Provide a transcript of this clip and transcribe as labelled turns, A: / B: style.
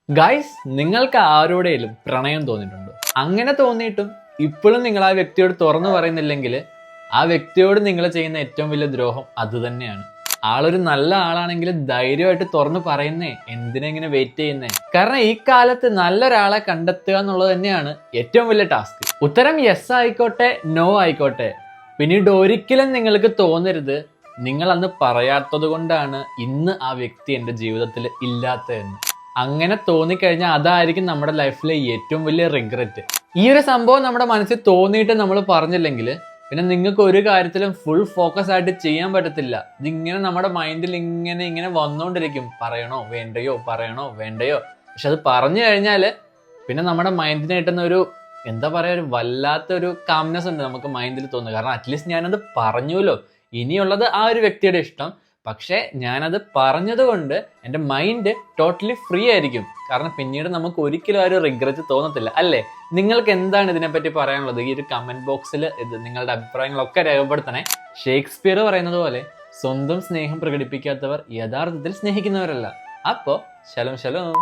A: Guys, നിങ്ങൾക്ക് ആരോടെങ്കിലും പ്രണയം തോന്നിയിട്ടുണ്ടോ? അങ്ങനെ തോന്നിയിട്ടും ഇപ്പോഴും നിങ്ങൾ ആ വ്യക്തിയോട് തുറന്നു പറയുന്നില്ലെങ്കിൽ ആ വ്യക്തിയോട് നിങ്ങൾ ചെയ്യുന്ന ഏറ്റവും വലിയ ദ്രോഹം അത് തന്നെയാണ്. ആളൊരു നല്ല ആളാണെങ്കിൽ ധൈര്യമായിട്ട് തുറന്നു പറയുന്നേ, എന്തിനെങ്ങനെ വെയിറ്റ് ചെയ്യുന്നേ? കാരണം ഈ കാലത്ത് നല്ലൊരാളെ കണ്ടെത്തുക എന്നുള്ളത് തന്നെയാണ് ഏറ്റവും വലിയ ടാസ്ക്. ഉത്തരം യെസ് ആയിക്കോട്ടെ, നോ ആയിക്കോട്ടെ, പിന്നീട് ഒരിക്കലും നിങ്ങൾക്ക് തോന്നരുത് നിങ്ങൾ അന്ന് പറയാത്തത് കൊണ്ടാണ് ഇന്ന് ആ വ്യക്തി എൻ്റെ ജീവിതത്തിൽ ഇല്ലാത്തതെന്ന്. അങ്ങനെ തോന്നിക്കഴിഞ്ഞാൽ അതായിരിക്കും നമ്മുടെ ലൈഫിലെ ഏറ്റവും വലിയ റിഗ്രറ്റ്. ഈ ഒരു സംഭവം നമ്മുടെ മനസ്സിൽ തോന്നിയിട്ട് നമ്മൾ പറഞ്ഞില്ലെങ്കിൽ പിന്നെ നിങ്ങൾക്ക് ഒരു കാര്യത്തിലും ഫുൾ ഫോക്കസ് ആയിട്ട് ചെയ്യാൻ പറ്റത്തില്ല. ഇതിങ്ങനെ നമ്മുടെ മൈൻഡിൽ ഇങ്ങനെ വന്നുകൊണ്ടിരിക്കും, പറയണോ വേണ്ടയോ, പറയണോ വേണ്ടയോ. പക്ഷെ അത് പറഞ്ഞു കഴിഞ്ഞാൽ പിന്നെ നമ്മുടെ മൈൻഡിന് കിട്ടുന്ന ഒരു എന്താ പറയുക, ഒരു വല്ലാത്തൊരു കാംനെസ് ഉണ്ട് നമുക്ക് മൈൻഡിൽ തോന്നുന്നത്. കാരണം അറ്റ്ലീസ്റ്റ് ഞാനത് പറഞ്ഞുല്ലോ, ഇനിയുള്ളത് ആ ഒരു വ്യക്തിയുടെ ഇഷ്ടം. പക്ഷേ ഞാനത് പറഞ്ഞതുകൊണ്ട് എൻ്റെ മൈൻഡ് ടോട്ടലി ഫ്രീ ആയിരിക്കും. കാരണം പിന്നീട് നമുക്ക് ഒരിക്കലും ആ ഒരു റിഗ്രറ്റ് തോന്നത്തില്ല, അല്ലേ? നിങ്ങൾക്ക് എന്താണ് ഇതിനെപ്പറ്റി പറയാനുള്ളത്? ഈ ഒരു കമൻറ്റ് ബോക്സിൽ നിങ്ങളുടെ അഭിപ്രായങ്ങളൊക്കെ രേഖപ്പെടുത്തണേ. ഷേക്സ്പിയർ പറയുന്നത് പോലെ സ്വന്തം സ്നേഹം പ്രകടിപ്പിക്കാത്തവർ യഥാർത്ഥത്തിൽ സ്നേഹിക്കുന്നവരല്ല. അപ്പോൾ ശലോം ശലോം.